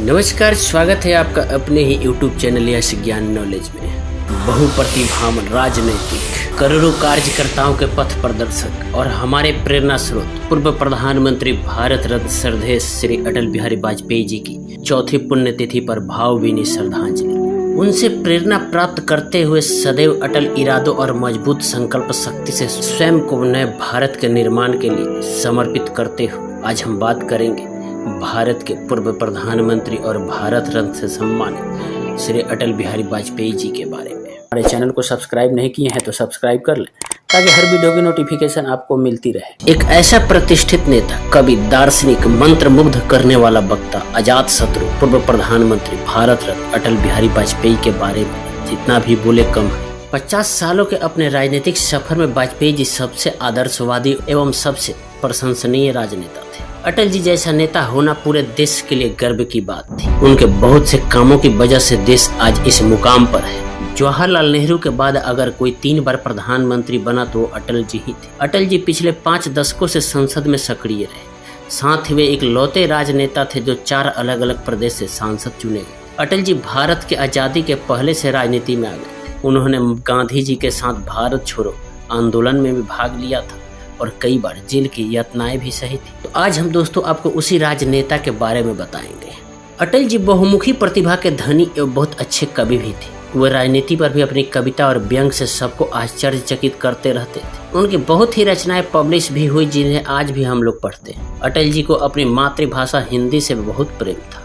नमस्कार, स्वागत है आपका अपने ही YouTube चैनल यश ज्ञान नॉलेज में। बहुप्रतिभावान राजनीतिक करोड़ों कार्यकर्ताओं के पथ प्रदर्शक और हमारे प्रेरणा स्रोत पूर्व प्रधानमंत्री भारत रत्न श्रद्धेय श्री अटल बिहारी वाजपेयी जी की चौथी पुण्यतिथि पर भावभीनी श्रद्धांजलि। उनसे प्रेरणा प्राप्त करते हुए सदैव अटल इरादों और मजबूत संकल्प शक्ति से स्वयं को नए भारत के निर्माण के लिए समर्पित करते हुए आज हम बात करेंगे भारत के पूर्व प्रधानमंत्री और भारत रत्न से सम्मानित श्री अटल बिहारी वाजपेयी जी के बारे में। हमारे चैनल को सब्सक्राइब नहीं किए हैं तो सब्सक्राइब कर लें ताकि हर वीडियो की नोटिफिकेशन आपको मिलती रहे। एक ऐसा प्रतिष्ठित नेता, कवि, दार्शनिक, मंत्र मुग्ध करने वाला वक्ता, अजात शत्रु, पूर्व प्रधानमंत्री भारत रत्न अटल बिहारी वाजपेयी के बारे में जितना भी बोले कम है। 50 सालों के अपने राजनीतिक सफर में वाजपेयी जी सबसे आदर्शवादी एवं सबसे प्रशंसनीय राजनेता थे। अटल जी जैसा नेता होना पूरे देश के लिए गर्व की बात थी। उनके बहुत से कामों की वजह से देश आज इस मुकाम पर है। जवाहरलाल नेहरू के बाद अगर कोई 3 बार प्रधानमंत्री बना तो अटल जी ही थे। अटल जी पिछले 5 दशकों से संसद में सक्रिय रहे। साथ ही वे एक लौते राजनेता थे जो 4 अलग अलग प्रदेश से सांसद चुने गए। अटल जी भारत के आजादी के पहले से राजनीति में आ गए थे। उन्होंने गांधी जी के साथ भारत छोड़ो आंदोलन में भी भाग लिया था और कई बार जेल की यातनाएं भी सही थी। तो आज हम दोस्तों आपको उसी राजनेता के बारे में बताएंगे। अटल जी बहुमुखी प्रतिभा के धनी एवं बहुत अच्छे कवि भी थे। वे राजनीति पर भी अपनी कविता और व्यंग से सबको आश्चर्यचकित करते रहते थे। उनकी बहुत ही रचनाएं पब्लिश भी हुई जिन्हें आज भी हम लोग पढ़ते हैं। अटल जी को अपनी मातृभाषा हिंदी से बहुत प्रेम था।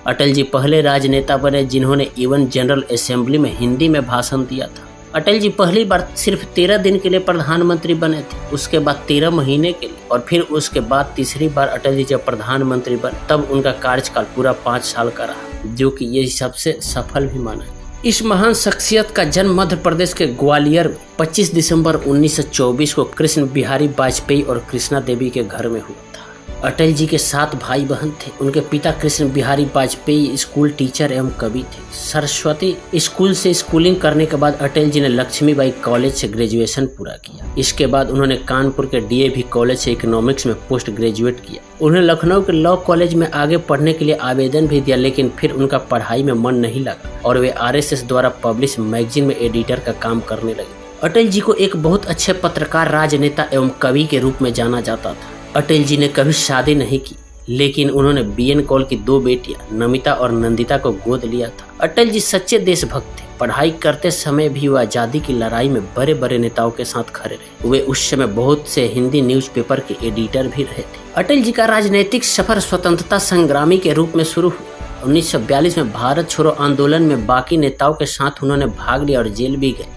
अटल जी पहले राजनेता बने जिन्होंने इवन जनरल असेंबली में हिंदी में भाषण दिया था। अटल जी पहली बार सिर्फ 13 दिन के लिए प्रधानमंत्री बने थे, उसके बाद 13 महीने के लिए और फिर उसके बाद तीसरी बार अटल जी जब प्रधानमंत्री बने तब उनका कार्यकाल पूरा 5 साल का रहा, जो कि ये सबसे सफल भी माना है। इस महान शख्सियत का जन्म मध्य प्रदेश के ग्वालियर में 25 दिसंबर 1924 को कृष्ण बिहारी वाजपेयी और कृष्णा देवी के घर में हुआ था। अटल जी के 7 भाई बहन थे। उनके पिता कृष्ण बिहारी वाजपेयी स्कूल टीचर एवं कवि थे। सरस्वती स्कूल से स्कूलिंग करने के बाद अटल जी ने लक्ष्मीबाई कॉलेज से ग्रेजुएशन पूरा किया। इसके बाद उन्होंने कानपुर के डीएवी कॉलेज से इकोनॉमिक्स में पोस्ट ग्रेजुएट किया। उन्होंने लखनऊ के लॉ कॉलेज में आगे पढ़ने के लिए आवेदन भी दिया, लेकिन फिर उनका पढ़ाई में मन नहीं लगा और वे RSS द्वारा पब्लिश मैगजीन में एडिटर का काम करने लगे। अटल जी को एक बहुत अच्छे पत्रकार, राजनेता एवं कवि के रूप में जाना जाता था। अटल जी ने कभी शादी नहीं की, लेकिन उन्होंने BN कौल की 2 बेटियां नमिता और नंदिता को गोद लिया था। अटल जी सच्चे देशभक्त थे। पढ़ाई करते समय भी वो आज़ादी की लड़ाई में बड़े बड़े नेताओं के साथ खड़े रहे। वे उस समय बहुत से हिंदी न्यूज़पेपर के एडिटर भी रहे थे। अटल जी का राजनीतिक सफर स्वतंत्रता संग्रामी के रूप में शुरू हुआ। 1942 में भारत छोड़ो आंदोलन में बाकी नेताओं के साथ उन्होंने भाग लिया और जेल भी गए।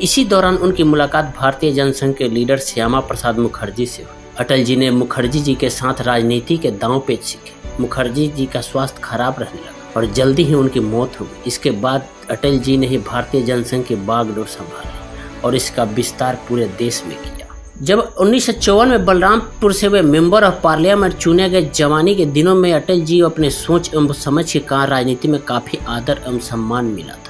इसी दौरान उनकी मुलाकात भारतीय जनसंघ के लीडर श्यामा प्रसाद मुखर्जी से हुई। अटल जी ने मुखर्जी जी के साथ राजनीति के दांव पेच सीखे। मुखर्जी जी का स्वास्थ्य खराब रहने लगा और जल्दी ही उनकी मौत हो गई। इसके बाद अटल जी ने ही भारतीय जनसंघ की बागडोर संभाली और इसका विस्तार पूरे देश में किया। जब 1954 में बलरामपुर से वे मेंबर ऑफ पार्लियामेंट चुने गए, जवानी के दिनों में अटल जी अपने सोच एवं समझ के कारण राजनीति में काफी आदर एवं सम्मान मिला था।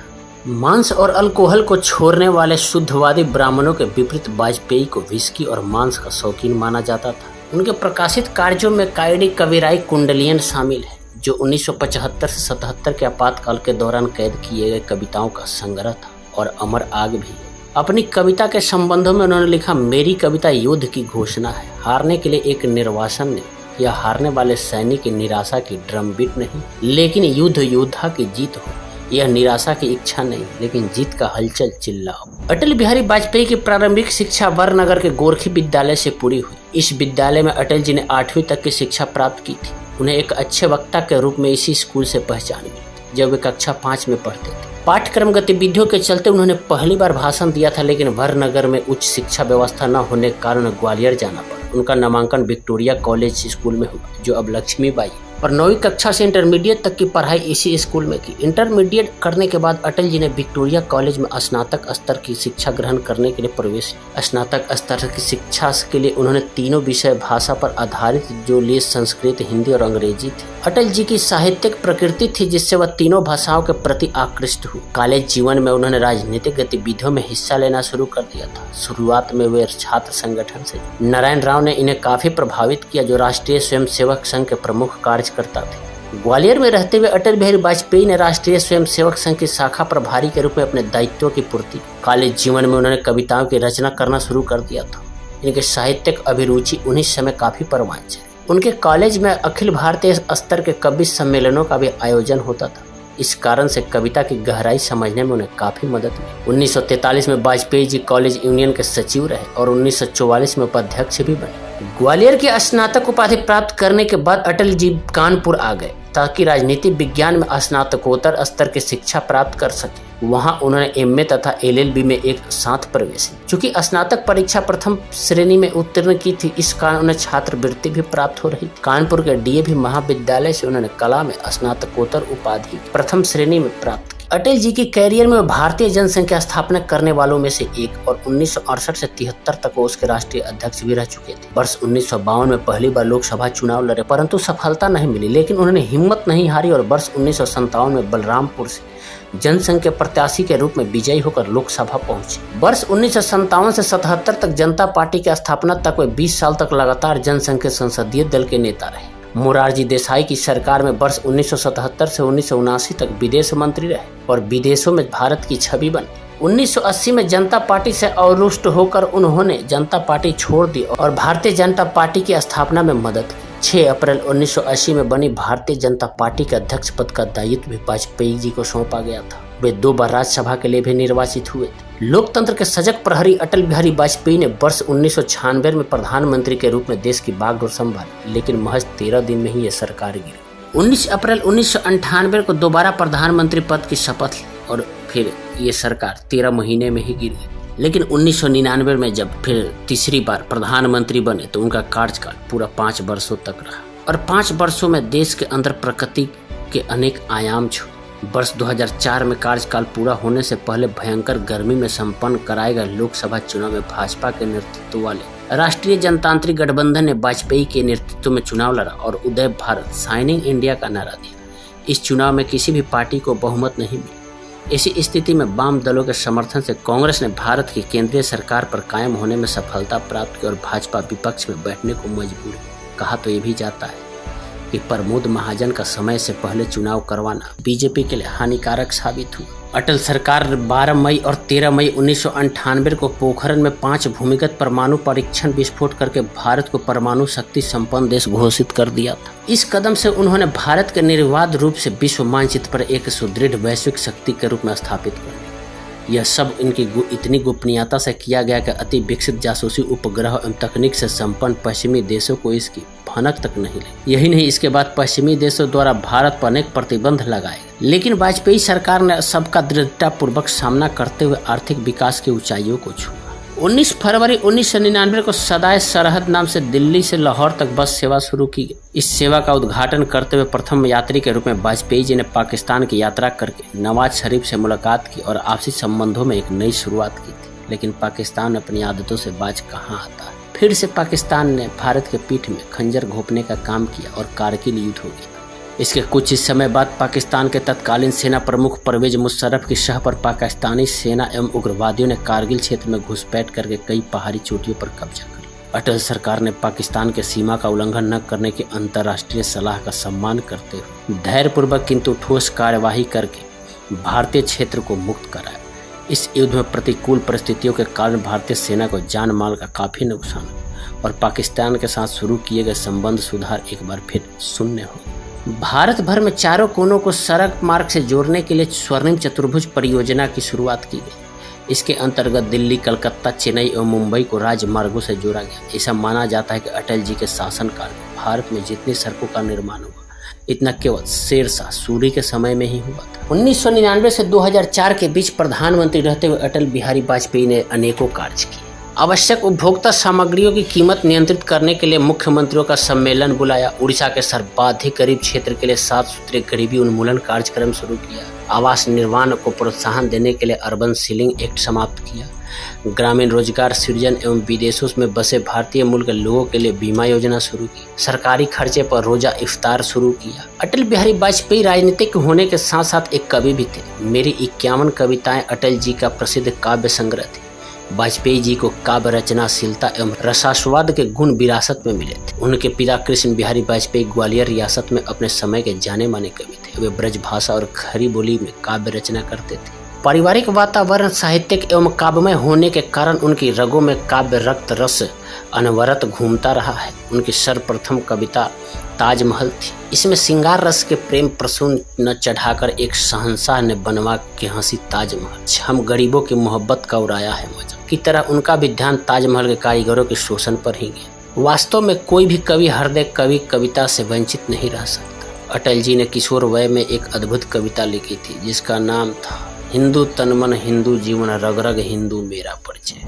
मांस और अल्कोहल को छोड़ने वाले शुद्धवादी ब्राह्मणों के विपरीत वाजपेयी को विस्की और मांस का शौकीन माना जाता था। उनके प्रकाशित कार्यों में कायडी कविराई कुंडलियन शामिल है, जो 1975 से 77 के आपातकाल के दौरान कैद किए गए कविताओं का संग्रह था, और अमर आग भी। अपनी कविता के संबंधों में उन्होंने लिखा, मेरी कविता युद्ध की घोषणा है। हारने के लिए एक निर्वासन नहीं, या हारने वाले सैनिक की निराशा की ड्रम बीट नहीं, लेकिन युद्ध योद्धा की जीत हो। यह निराशा की इच्छा नहीं, लेकिन जीत का हलचल चिल्लाओ। अटल बिहारी वाजपेयी की प्रारंभिक शिक्षा वरनगर के गोरखी विद्यालय से पूरी हुई। इस विद्यालय में अटल जी ने 8वीं तक की शिक्षा प्राप्त की थी। उन्हें एक अच्छे वक्ता के रूप में इसी स्कूल से पहचान मिली जब वे कक्षा 5 में पढ़ते थे। पाठ्यक्रम गतिविधियों के चलते उन्होंने पहली बार भाषण दिया था, लेकिन वरनगर में उच्च शिक्षा व्यवस्था न होने के कारण ग्वालियर जाना पड़ा। उनका नामांकन विक्टोरिया कॉलेज स्कूल में हुआ, जो अब लक्ष्मीबाई, और 9वीं कक्षा से इंटरमीडिएट तक की पढ़ाई इसी स्कूल में की। इंटरमीडिएट करने के बाद अटल जी ने विक्टोरिया कॉलेज में स्नातक स्तर की शिक्षा ग्रहण करने के लिए प्रवेश किया। स्नातक स्तर की शिक्षा के लिए उन्होंने तीनों विषय भाषा पर आधारित, जो लिए संस्कृत, हिंदी और अंग्रेजी थे। अटल जी की साहित्यिक प्रकृति थी, जिससे वह तीनों भाषाओं के प्रति आकृष्ट हुए। कॉलेज जीवन में उन्होंने राजनीतिक गतिविधियों में हिस्सा लेना शुरू कर दिया था। शुरुआत में वे छात्र संगठन से नारायण राव ने इन्हें काफी प्रभावित किया, जो राष्ट्रीय स्वयंसेवक संघ के प्रमुख कार्यकर्ता थे। ग्वालियर में रहते हुए अटल बिहारी वाजपेयी ने राष्ट्रीय स्वयंसेवक संघ की शाखा प्रभारी के रूप में अपने दायित्वों की पूर्ति। कॉलेज जीवन में उन्होंने कविताओं की रचना करना शुरू कर दिया था। इनकी साहित्यिक अभिरुचि उन्हीं समय काफी परवान चली। उनके कॉलेज में अखिल भारतीय स्तर के कवि सम्मेलनों का भी आयोजन होता था। इस कारण से कविता की गहराई समझने में उन्हें काफी मदद मिली। 1943 में वाजपेयी जी कॉलेज यूनियन के सचिव रहे और 1944 में उपाध्यक्ष भी बने। ग्वालियर की स्नातक उपाधि प्राप्त करने के बाद अटल जी कानपुर आ गए ताकि राजनीति विज्ञान में स्नातकोत्तर स्तर की शिक्षा प्राप्त कर सके। वहां उन्होंने एमए तथा एलएलबी में एक साथ प्रवेश किया। चूंकि स्नातक परीक्षा प्रथम श्रेणी में उत्तीर्ण की थी, इस कारण उन्हें छात्रवृत्ति भी प्राप्त हो रही थी। कानपुर के डीएवी महाविद्यालय से उन्होंने कला में स्नातकोत्तर उपाधि प्रथम श्रेणी में प्राप्त की। अटल जी की कैरियर में भारतीय जनसंख्या स्थापना करने वालों में से एक और 1968 से 73 तक वो उसके राष्ट्रीय अध्यक्ष भी रह चुके थे। वर्ष 1952 में पहली बार लोकसभा चुनाव लड़े, परंतु सफलता नहीं मिली, लेकिन उन्होंने हिम्मत नहीं हारी और वर्ष 1957 में बलरामपुर से जनसंघ के प्रत्याशी के रूप में विजयी होकर लोकसभा पहुंचे। वर्ष 1957 से 77 तक जनता पार्टी की स्थापना तक वे 20 साल तक लगातार जनसंघ के संसदीय दल के नेता रहे। मोरारजी देसाई की सरकार में वर्ष 1977 से 1979 तक विदेश मंत्री रहे और विदेशों में भारत की छवि बनी। 1980 में जनता पार्टी से अरुष्ट होकर उन्होंने जनता पार्टी छोड़ दी और भारतीय जनता पार्टी की स्थापना में मदद की। 6 अप्रैल 1980 में बनी भारतीय जनता पार्टी के अध्यक्ष पद का दायित्व भी वाजपेयी जी को सौंपा गया था। वे 2 बार राज्यसभा के लिए भी निर्वाचित हुए थे। लोकतंत्र के सजग प्रहरी अटल बिहारी वाजपेयी ने वर्ष 1996 में प्रधानमंत्री के रूप में देश की बागडोर संभाली, लेकिन महज 13 दिन में ही ये सरकार गिरी। 19 अप्रैल 1998 को दोबारा प्रधानमंत्री पद की शपथ ली और फिर ये सरकार 13 महीने में ही गिर गई। लेकिन 1999 में जब फिर तीसरी बार प्रधानमंत्री बने तो उनका कार्यकाल पूरा 5 वर्षों तक रहा और 5 वर्षों में देश के अंदर प्रगति के अनेक आयाम छुए। वर्ष 2004 में कार्यकाल पूरा होने से पहले भयंकर गर्मी में संपन्न कराए गए लोकसभा चुनाव में भाजपा के नेतृत्व वाले राष्ट्रीय जनतांत्रिक गठबंधन ने वाजपेयी के नेतृत्व में चुनाव लड़ा और उदय भारत शाइनिंग इंडिया का नारा दिया। इस चुनाव में किसी भी पार्टी को बहुमत नहीं मिली। ऐसी स्थिति में वाम दलों के समर्थन से कांग्रेस ने भारत की केंद्रीय सरकार पर कायम होने में सफलता प्राप्त की और भाजपा विपक्ष में बैठने को मजबूर हुई। कहा तो ये भी जाता है कि प्रमोद महाजन का समय से पहले चुनाव करवाना बीजेपी के लिए हानिकारक साबित हुआ। अटल सरकार 12 मई और 13 मई 1998 को पोखरण में 5 भूमिगत परमाणु परीक्षण विस्फोट करके भारत को परमाणु शक्ति संपन्न देश घोषित कर दिया था। इस कदम से उन्होंने भारत के निर्विवाद रूप से विश्व मानचित्र पर एक सुदृढ़ वैश्विक शक्ति के रूप में स्थापित कर दिया। यह सब इनकी इतनी गोपनीयता से किया गया कि अति विकसित जासूसी उपग्रह एवं तकनीक से संपन्न पश्चिमी देशों को इसकी भनक तक नहीं लगी। यही नहीं, इसके बाद पश्चिमी देशों द्वारा भारत पर अनेक प्रतिबंध लगाए, लेकिन वाजपेयी सरकार ने सबका दृढ़तापूर्वक सामना करते हुए आर्थिक विकास की ऊंचाइयों को छुआ। 19 फरवरी 1999 को सदाए सरहद नाम से दिल्ली से लाहौर तक बस सेवा शुरू की गई। इस सेवा का उद्घाटन करते हुए प्रथम यात्री के रूप में वाजपेयी जी ने पाकिस्तान की यात्रा करके नवाज शरीफ से मुलाकात की और आपसी संबंधों में एक नई शुरुआत की थी। लेकिन पाकिस्तान अपनी आदतों से बाज कहाँ आता है। फिर से पाकिस्तान ने भारत के पीठ में खंजर घोंपने का काम किया और कारगिल युद्ध हो गया। इसके कुछ ही समय बाद पाकिस्तान के तत्कालीन सेना प्रमुख परवेज मुशर्रफ की शह पर पाकिस्तानी सेना एवं उग्रवादियों ने कारगिल क्षेत्र में घुसपैठ करके कई पहाड़ी चोटियों पर कब्जा कर लिया। अटल सरकार ने पाकिस्तान के सीमा का उल्लंघन न करने की अंतर्राष्ट्रीय सलाह का सम्मान करते हुए धैर्यपूर्वक किंतु ठोस कार्यवाही करके भारतीय क्षेत्र को मुक्त कराया। इस युद्ध में प्रतिकूल परिस्थितियों के कारण भारतीय सेना को जान माल का काफी नुकसान हुआ और पाकिस्तान के साथ शुरू किए गए संबंध सुधार एक बार फिर शून्य हो गए। भारत भर में चारों कोनों को सड़क मार्ग से जोड़ने के लिए स्वर्णिम चतुर्भुज परियोजना की शुरुआत की गई। इसके अंतर्गत दिल्ली, कलकत्ता, चेन्नई एवं मुंबई को राजमार्गों से जोड़ा गया। ऐसा माना जाता है कि अटल जी के शासनकाल में भारत में जितनी सड़कों का निर्माण हुआ इतना केवल शेरशाह सूरी के समय में ही हुआ था। 1999 से 2004 के बीच प्रधानमंत्री रहते हुए अटल बिहारी वाजपेयी ने अनेकों कार्य किए। आवश्यक उपभोक्ता सामग्रियों की कीमत नियंत्रित करने के लिए मुख्यमंत्रियों का सम्मेलन बुलाया। उड़ीसा के सर्वाधिक गरीब क्षेत्र के लिए 7 सूत्रीय गरीबी उन्मूलन कार्यक्रम शुरू किया। आवास निर्माण को प्रोत्साहन देने के लिए अर्बन सीलिंग एक्ट समाप्त किया। ग्रामीण रोजगार सृजन एवं विदेशों में बसे भारतीय मूल के लोगों के लिए बीमा योजना शुरू की। सरकारी खर्चे पर रोजा इफ्तार शुरू किया। अटल बिहारी वाजपेयी राजनीतिक होने के साथ साथ एक कवि भी थे। मेरी 51 कविताएं अटल जी का प्रसिद्ध काव्य संग्रह थे। वाजपेयी जी को काव्य रचनाशीलता एवं रसास्वाद के गुण विरासत में मिले थे। उनके पिता कृष्ण बिहारी वाजपेयी ग्वालियर रियासत में अपने समय के जाने माने कवि थे। वे ब्रज भाषा और खड़ी बोली में काव्य रचना करते थे। पारिवारिक वातावरण साहित्यिक एवं काव्यमय होने के कारण उनकी रगों में काव्य रक्त रस अनवरत घूमता रहा है। उनकी सर्वप्रथम कविता ताजमहल थी। इसमें श्रृंगार रस के प्रेम प्रसून न चढ़ाकर एक शहंशाह ने बनवा के हंसी ताजमहल, हम गरीबों की मोहब्बत का उड़ाया है मजा की तरह उनका भी ध्यान ताजमहल के कारीगरों के शोषण पर ही गया। वास्तव में कोई भी कवि हृदय कवि कविता से वंचित नहीं रह सकता। अटल जी ने किशोर वय में एक अद्भुत कविता लिखी थी जिसका नाम था हिंदू तन मन हिंदू जीवन रग रग हिंदू मेरा परिचय,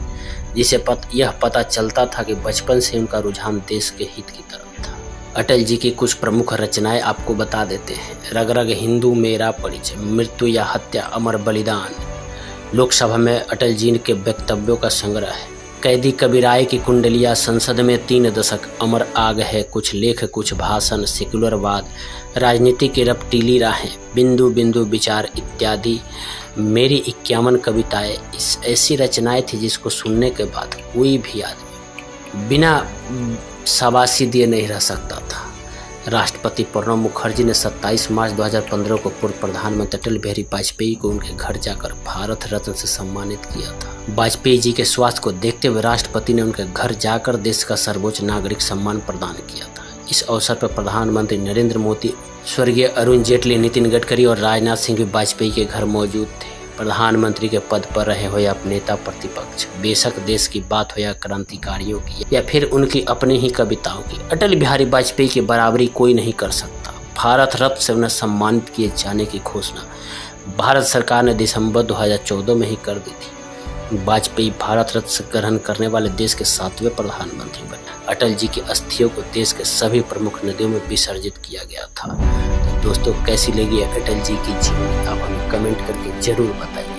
जिसे यह पता चलता था कि बचपन से उनका रुझान देश के हित की तरफ था। अटल जी की कुछ प्रमुख रचनाएं आपको बता देते हैं। रग रग हिंदू मेरा परिचय, मृत्यु या हत्या अमर बलिदान, लोकसभा में अटल जी के वक्तव्यों का संग्रह है। कैदी कबीराय की कुंडलिया, संसद में 3 दशक, अमर आग है, कुछ लेख कुछ भाषण, सेकुलरवाद, राजनीति की रपटीली राहें, बिंदु बिंदु विचार इत्यादि मेरी 51 कविताएं ऐसी रचनाएं थी जिसको सुनने के बाद कोई भी आदमी बिना शाबाशी दिए नहीं रह सकता था। राष्ट्रपति प्रणब मुखर्जी ने 27 मार्च 2015 को पूर्व प्रधानमंत्री अटल बिहारी वाजपेयी को उनके घर जाकर भारत रत्न से सम्मानित किया था। वाजपेयी जी के स्वास्थ्य को देखते हुए राष्ट्रपति ने उनके घर जाकर देश का सर्वोच्च नागरिक सम्मान प्रदान किया था। इस अवसर पर प्रधानमंत्री नरेंद्र मोदी, स्वर्गीय अरुण जेटली, नितिन गडकरी और राजनाथ सिंह भी वाजपेयी के घर मौजूद थे। प्रधानमंत्री के पद पर रहे हो या नेता प्रतिपक्ष, बेशक देश की बात हो या क्रांतिकारियों की या फिर उनकी अपनी ही कविताओं की, अटल बिहारी वाजपेयी की बराबरी कोई नहीं कर सकता। भारत रत्न से उन्हें सम्मानित किए जाने की घोषणा भारत सरकार ने दिसंबर 2014 में ही कर दी थी। वाजपेयी भारत रत्न से ग्रहण करने वाले देश के 7वें प्रधानमंत्री बने। अटल जी की अस्थियों को देश के सभी प्रमुख नदियों में विसर्जित किया गया था। तो दोस्तों, कैसी लगी अटल जी की जीवनी आप हमें कमेंट करके जरूर बताइए।